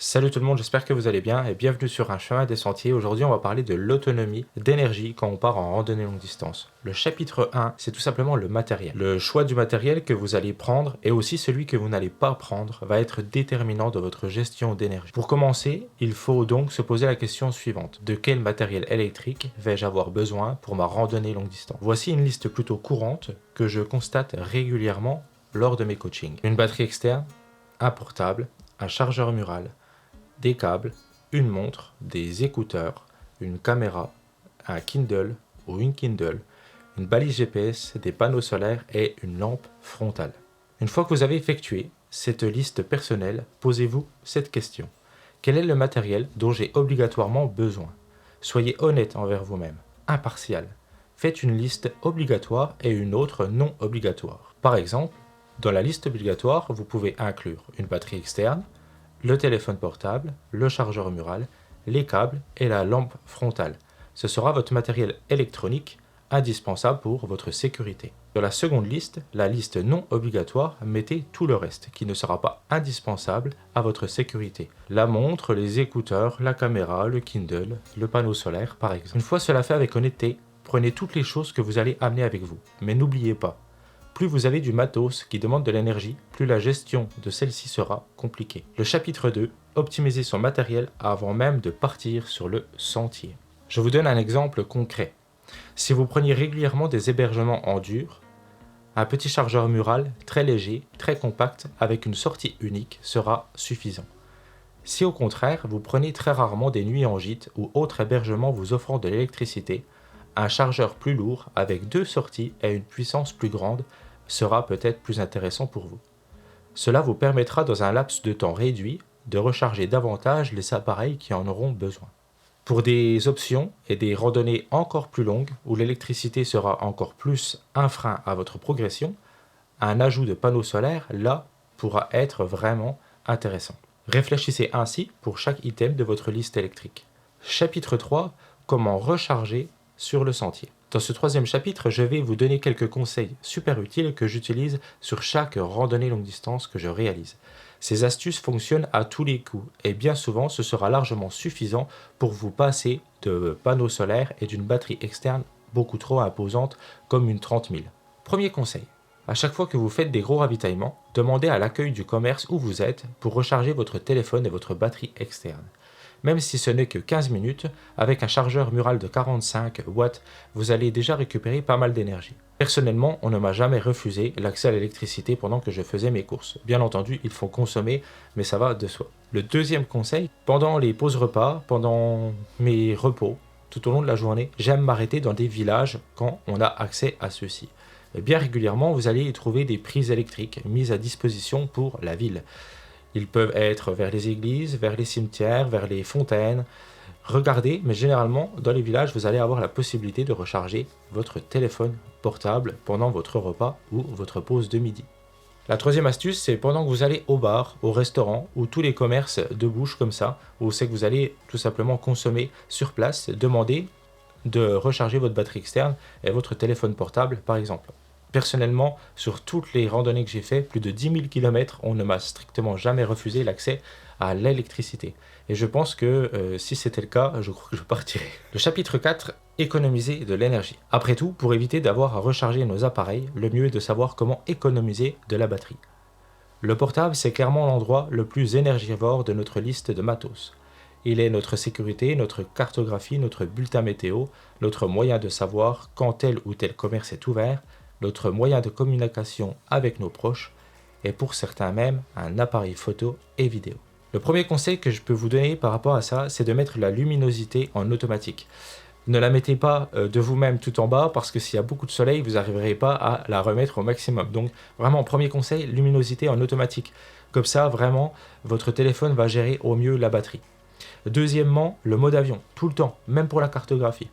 Salut tout le monde, j'espère que vous allez bien et bienvenue sur un chemin des sentiers. Aujourd'hui, on va parler de l'autonomie d'énergie quand on part en randonnée longue distance. Le chapitre 1, c'est tout simplement le matériel. Le choix du matériel que vous allez prendre et aussi celui que vous n'allez pas prendre va être déterminant de votre gestion d'énergie. Pour commencer, il faut donc se poser la question suivante. De quel matériel électrique vais-je avoir besoin pour ma randonnée longue distance? Voici une liste plutôt courante que je constate régulièrement lors de mes coachings. Une batterie externe, un portable, un chargeur mural, des câbles, une montre, des écouteurs, une caméra, un Kindle ou une Kindle, une balise GPS, des panneaux solaires et une lampe frontale. Une fois que vous avez effectué cette liste personnelle, posez-vous cette question. Quel est le matériel dont j'ai obligatoirement besoin? Soyez honnête envers vous-même, impartial. Faites une liste obligatoire et une autre non obligatoire. Par exemple, dans la liste obligatoire, vous pouvez inclure une batterie externe, le téléphone portable, le chargeur mural, les câbles et la lampe frontale. Ce sera votre matériel électronique indispensable pour votre sécurité. Dans la seconde liste, la liste non obligatoire, mettez tout le reste qui ne sera pas indispensable à votre sécurité. La montre, les écouteurs, la caméra, le Kindle, le panneau solaire par exemple. Une fois cela fait avec honnêteté, prenez toutes les choses que vous allez amener avec vous. Mais n'oubliez pas, plus vous avez du matos qui demande de l'énergie, plus la gestion de celle-ci sera compliquée. Le chapitre 2, optimiser son matériel avant même de partir sur le sentier. Je vous donne un exemple concret. Si vous preniez régulièrement des hébergements en dur, un petit chargeur mural très léger, très compact, avec une sortie unique sera suffisant. Si au contraire, vous prenez très rarement des nuits en gîte ou autre hébergement vous offrant de l'électricité, un chargeur plus lourd avec deux sorties et une puissance plus grande sera peut-être plus intéressant pour vous. Cela vous permettra dans un laps de temps réduit de recharger davantage les appareils qui en auront besoin. Pour des options et des randonnées encore plus longues où l'électricité sera encore plus un frein à votre progression, un ajout de panneaux solaires là pourra être vraiment intéressant. Réfléchissez ainsi pour chaque item de votre liste électrique. Chapitre 3, comment recharger sur le sentier. Dans ce troisième chapitre, je vais vous donner quelques conseils super utiles que j'utilise sur chaque randonnée longue distance que je réalise. Ces astuces fonctionnent à tous les coups et bien souvent ce sera largement suffisant pour vous passer de panneaux solaires et d'une batterie externe beaucoup trop imposante comme une 30 000. Premier conseil. À chaque fois que vous faites des gros ravitaillements, demandez à l'accueil du commerce où vous êtes pour recharger votre téléphone et votre batterie externe. Même si ce n'est que 15 minutes, avec un chargeur mural de 45 watts, vous allez déjà récupérer pas mal d'énergie. Personnellement, on ne m'a jamais refusé l'accès à l'électricité pendant que je faisais mes courses. Bien entendu, il faut consommer, mais ça va de soi. Le deuxième conseil, pendant les pauses repas, pendant mes repos, tout au long de la journée, j'aime m'arrêter dans des villages quand on a accès à ceux-ci. Et bien régulièrement, vous allez y trouver des prises électriques mises à disposition pour la ville. Ils peuvent être vers les églises, vers les cimetières, vers les fontaines. Regardez, mais généralement, dans les villages, vous allez avoir la possibilité de recharger votre téléphone portable pendant votre repas ou votre pause de midi. La troisième astuce, c'est pendant que vous allez au bar, au restaurant ou tous les commerces de bouche comme ça, où c'est que vous allez tout simplement consommer sur place, demandez de recharger votre batterie externe et votre téléphone portable par exemple. Personnellement, sur toutes les randonnées que j'ai fait, plus de 10 000 km, on ne m'a strictement jamais refusé l'accès à l'électricité. Et je pense que si c'était le cas, je crois que je partirais. Le chapitre 4, économiser de l'énergie. Après tout, pour éviter d'avoir à recharger nos appareils, le mieux est de savoir comment économiser de la batterie. Le portable, c'est clairement l'endroit le plus énergivore de notre liste de matos. Il est notre sécurité, notre cartographie, notre bulletin météo, notre moyen de savoir quand tel ou tel commerce est ouvert, notre moyen de communication avec nos proches et pour certains même un appareil photo et vidéo. Le premier conseil que je peux vous donner par rapport à ça, c'est de mettre la luminosité en automatique. Ne la mettez pas de vous-même tout en bas parce que s'il y a beaucoup de soleil, vous n'arriverez pas à la remettre au maximum. Donc vraiment, premier conseil, luminosité en automatique. Comme ça, vraiment, votre téléphone va gérer au mieux la batterie. Deuxièmement, le mode avion, tout le temps, même pour la cartographie.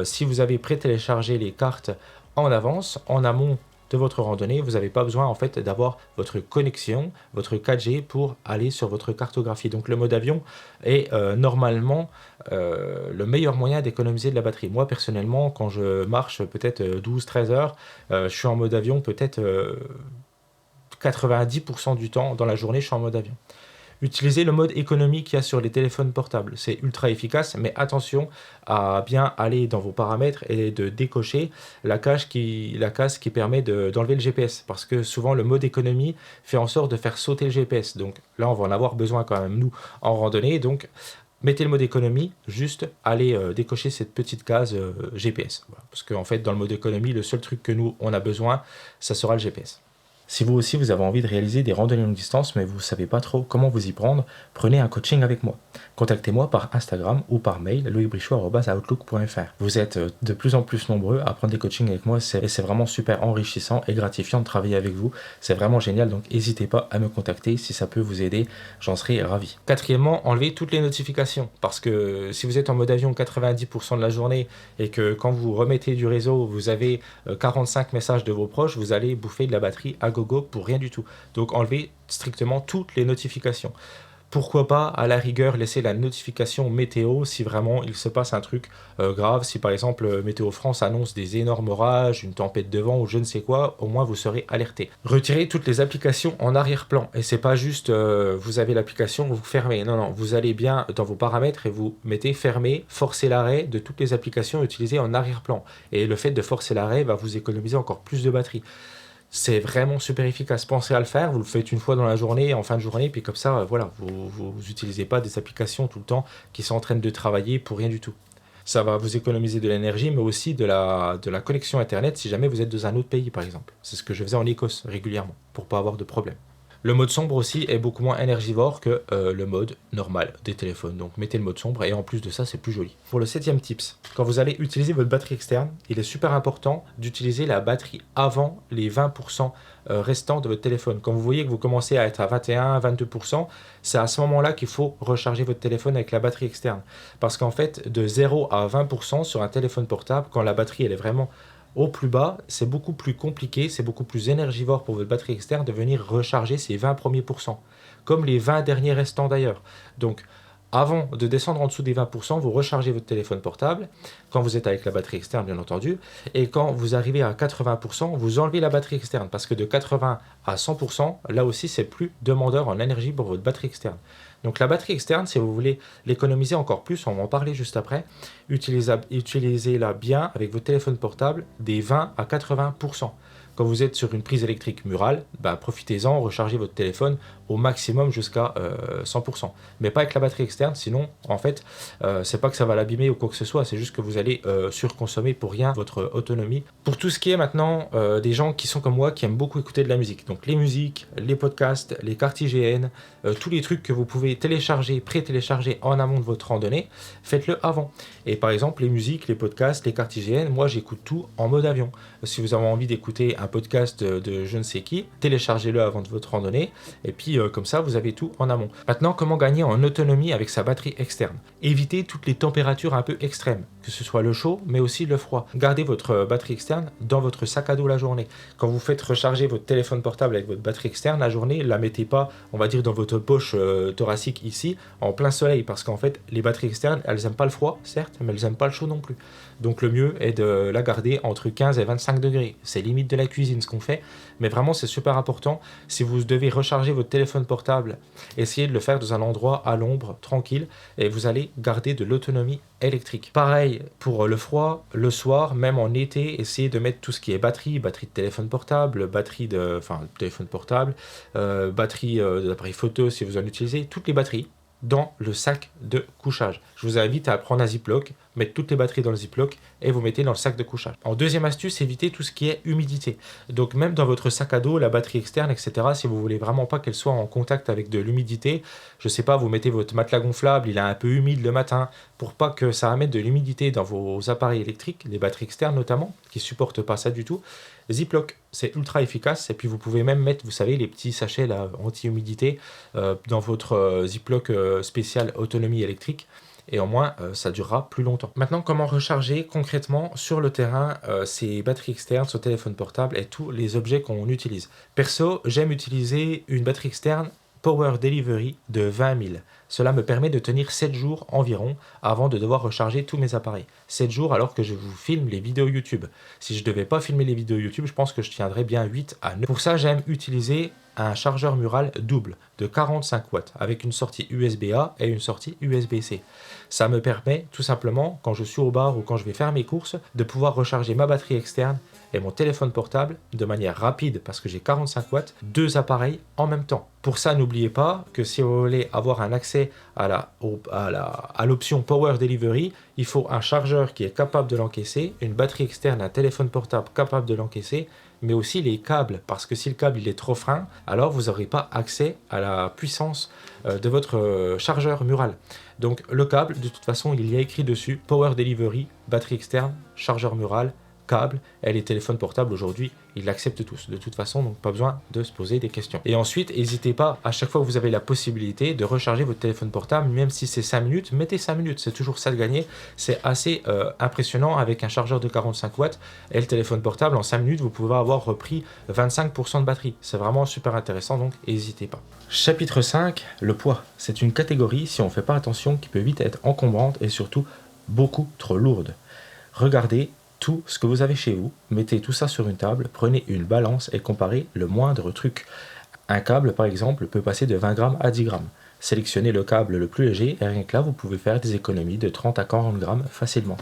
Si vous avez pré-téléchargé les cartes en avance, en amont de votre randonnée, vous n'avez pas besoin en fait d'avoir votre connexion, votre 4G pour aller sur votre cartographie. Donc le mode avion est normalement le meilleur moyen d'économiser de la batterie. Moi personnellement, quand je marche peut-être 12-13 heures, je suis en mode avion peut-être 90% du temps dans la journée, je suis en mode avion. Utilisez le mode économie qu'il y a sur les téléphones portables. C'est ultra efficace, mais attention à bien aller dans vos paramètres et de décocher la case qui permet d'enlever le GPS. Parce que souvent, le mode économie fait en sorte de faire sauter le GPS. Donc là, on va en avoir besoin quand même, nous, en randonnée. Donc, mettez le mode économie, juste allez décocher cette petite case GPS. Voilà. Parce qu'en fait, dans le mode économie, le seul truc que nous, on a besoin, ça sera le GPS. Si vous aussi, vous avez envie de réaliser des randonnées longue distance, mais vous ne savez pas trop comment vous y prendre, prenez un coaching avec moi. Contactez-moi par Instagram ou par mail, loicbrichot@outlook.fr. Vous êtes de plus en plus nombreux à prendre des coachings avec moi, et c'est vraiment super enrichissant et gratifiant de travailler avec vous. C'est vraiment génial, donc n'hésitez pas à me contacter si ça peut vous aider, j'en serai ravi. Quatrièmement, enlevez toutes les notifications, parce que si vous êtes en mode avion 90% de la journée et que quand vous remettez du réseau, vous avez 45 messages de vos proches, vous allez bouffer de la batterie à gogo pour rien du tout. Donc enlevez strictement toutes les notifications. Pourquoi pas, à la rigueur, laisser la notification météo si vraiment il se passe un truc grave. Si par exemple Météo France annonce des énormes orages, une tempête de vent ou je ne sais quoi, au moins vous serez alerté. Retirez toutes les applications en arrière-plan. Et c'est pas juste vous avez l'application, vous fermez. Non, vous allez bien dans vos paramètres et vous mettez fermer, forcer l'arrêt de toutes les applications utilisées en arrière-plan. Et le fait de forcer l'arrêt va vous économiser encore plus de batterie. C'est vraiment super efficace. Pensez à le faire, vous le faites une fois dans la journée, en fin de journée, puis comme ça, voilà, vous n'utilisez pas des applications tout le temps qui sont en train de travailler pour rien du tout. Ça va vous économiser de l'énergie, mais aussi de la connexion Internet si jamais vous êtes dans un autre pays, par exemple. C'est ce que je faisais en Écosse régulièrement, pour pas avoir de problème. Le mode sombre aussi est beaucoup moins énergivore que le mode normal des téléphones. Donc mettez le mode sombre et en plus de ça, c'est plus joli. Pour le 7e tips, quand vous allez utiliser votre batterie externe, il est super important d'utiliser la batterie avant les 20% restants de votre téléphone. Quand vous voyez que vous commencez à être à 21, 22%, c'est à ce moment-là qu'il faut recharger votre téléphone avec la batterie externe. Parce qu'en fait, de 0 à 20% sur un téléphone portable, quand la batterie elle est vraiment au plus bas, c'est beaucoup plus compliqué, c'est beaucoup plus énergivore pour votre batterie externe de venir recharger ces 20 premiers pourcents, comme les 20 derniers restants d'ailleurs. Donc, avant de descendre en dessous des 20%, vous rechargez votre téléphone portable, quand vous êtes avec la batterie externe bien entendu, et quand vous arrivez à 80%, vous enlevez la batterie externe, parce que de 80 à 100%, là aussi c'est plus demandeur en énergie pour votre batterie externe. Donc la batterie externe, si vous voulez l'économiser encore plus, on va en parler juste après, utilisez-la bien avec votre téléphone portable des 20 à 80%. Quand vous êtes sur une prise électrique murale, profitez-en, rechargez votre téléphone au maximum jusqu'à 100%. Mais pas avec la batterie externe, sinon, en fait, c'est pas que ça va l'abîmer ou quoi que ce soit, c'est juste que vous allez surconsommer pour rien votre autonomie. Pour tout ce qui est maintenant des gens qui sont comme moi, qui aiment beaucoup écouter de la musique, donc les musiques, les podcasts, les cartes IGN, tous les trucs que vous pouvez télécharger, pré-télécharger en amont de votre randonnée, faites-le avant. Et par exemple, les musiques, les podcasts, les cartes IGN, moi j'écoute tout en mode avion. Si vous avez envie d'écouter un podcast de je ne sais qui, téléchargez-le avant de votre randonnée, et puis comme ça vous avez tout en amont. Maintenant, comment gagner en autonomie avec sa batterie externe? Évitez toutes les températures un peu extrêmes, que ce soit le chaud mais aussi le froid. Gardez votre batterie externe dans votre sac à dos la journée. Quand vous faites recharger votre téléphone portable avec votre batterie externe la journée, la mettez pas, on va dire, dans votre poche thoracique ici, en plein soleil, parce qu'en fait les batteries externes, elles aiment pas le froid certes, mais elles aiment pas le chaud non plus. Donc le mieux est de la garder entre 15 et 25 degrés. C'est limite de la cuisine ce qu'on fait, mais vraiment c'est super important. Si vous devez recharger votre téléphone portable, essayez de le faire dans un endroit à l'ombre, tranquille, et vous allez garder de l'autonomie électrique. Pareil pour le froid, le soir, même en été, essayez de mettre tout ce qui est batterie de téléphone portable, batterie de d'appareil photo si vous en utilisez, toutes les batteries dans le sac de couchage. Je vous invite à prendre un Ziploc, mettre toutes les batteries dans le Ziploc et vous mettez dans le sac de couchage. En deuxième astuce, évitez tout ce qui est humidité. Donc même dans votre sac à dos, la batterie externe, etc., si vous voulez vraiment pas qu'elle soit en contact avec de l'humidité, je sais pas, vous mettez votre matelas gonflable, il est un peu humide le matin, pour pas que ça amène de l'humidité dans vos appareils électriques, les batteries externes notamment, qui supportent pas ça du tout. Ziploc, c'est ultra efficace, et puis vous pouvez même mettre, vous savez, les petits sachets là, anti-humidité dans votre Ziploc spécial autonomie électrique, et au moins ça durera plus longtemps. Maintenant, comment recharger concrètement sur le terrain ces batteries externes, ce téléphone portable et tous les objets qu'on utilise. Perso, j'aime utiliser une batterie externe Power Delivery de 20 000. Cela me permet de tenir 7 jours environ avant de devoir recharger tous mes appareils. 7 jours alors que je vous filme les vidéos YouTube. Si je ne devais pas filmer les vidéos YouTube, je pense que je tiendrais bien 8 à 9. Pour ça, j'aime utiliser un chargeur mural double de 45 watts avec une sortie USB-A et une sortie USB-C. Ça me permet tout simplement, quand je suis au bar ou quand je vais faire mes courses, de pouvoir recharger ma batterie externe et mon téléphone portable de manière rapide parce que j'ai 45 watts, deux appareils en même temps. Pour ça, n'oubliez pas que si vous voulez avoir un accès à l'option Power Delivery, il faut un chargeur qui est capable de l'encaisser, une batterie externe, un téléphone portable capable de l'encaisser, mais aussi les câbles, parce que si le câble il est trop frein, alors vous n'aurez pas accès à la puissance de votre chargeur mural. Donc le câble, de toute façon, il y a écrit dessus Power Delivery, batterie externe, chargeur mural, câble, et les téléphones portables aujourd'hui, ils l'acceptent tous. De toute façon, donc pas besoin de se poser des questions. Et ensuite, n'hésitez pas, à chaque fois que vous avez la possibilité de recharger votre téléphone portable, même si c'est 5 minutes, mettez 5 minutes, c'est toujours ça de gagner. C'est assez impressionnant avec un chargeur de 45 watts et le téléphone portable, en 5 minutes, vous pouvez avoir repris 25% de batterie. C'est vraiment super intéressant, donc n'hésitez pas. Chapitre 5, le poids. C'est une catégorie, si on ne fait pas attention, qui peut vite être encombrante et surtout beaucoup trop lourde. Regardez tout ce que vous avez chez vous, mettez tout ça sur une table, prenez une balance et comparez le moindre truc. Un câble, par exemple, peut passer de 20 grammes à 10 grammes. Sélectionnez le câble le plus léger et rien que là, vous pouvez faire des économies de 30 à 40 grammes facilement.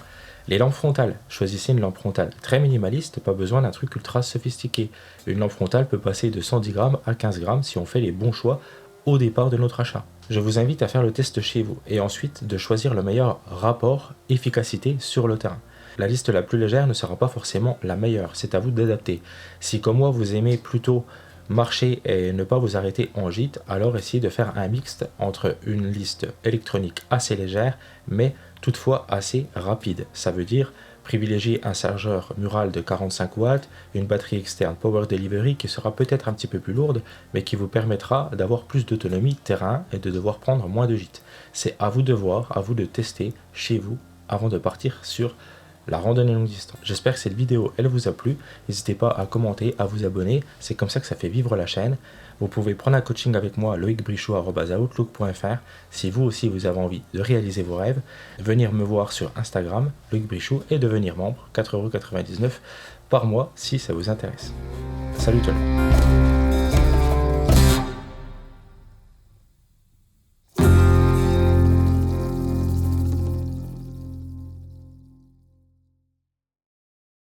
Les lampes frontales, choisissez une lampe frontale très minimaliste, pas besoin d'un truc ultra sophistiqué. Une lampe frontale peut passer de 110 grammes à 15 grammes si on fait les bons choix au départ de notre achat. Je vous invite à faire le test chez vous et ensuite de choisir le meilleur rapport efficacité sur le terrain. La liste la plus légère ne sera pas forcément la meilleure, c'est à vous d'adapter. Si comme moi vous aimez plutôt marcher et ne pas vous arrêter en gîte, alors essayez de faire un mixte entre une liste électronique assez légère mais toutefois assez rapide. Ça veut dire privilégier un chargeur mural de 45 watts, une batterie externe Power Delivery qui sera peut-être un petit peu plus lourde mais qui vous permettra d'avoir plus d'autonomie terrain et de devoir prendre moins de gîtes. C'est à vous de voir, à vous de tester chez vous avant de partir sur la randonnée longue distance. J'espère que cette vidéo elle vous a plu. N'hésitez pas à commenter, à vous abonner. C'est comme ça que ça fait vivre la chaîne. Vous pouvez prendre un coaching avec moi à loicbrichot@outlook.fr. Si vous aussi vous avez envie de réaliser vos rêves, venir me voir sur Instagram, Loïc Brichot, et devenir membre, 4,99 € par mois si ça vous intéresse. Salut tout le monde.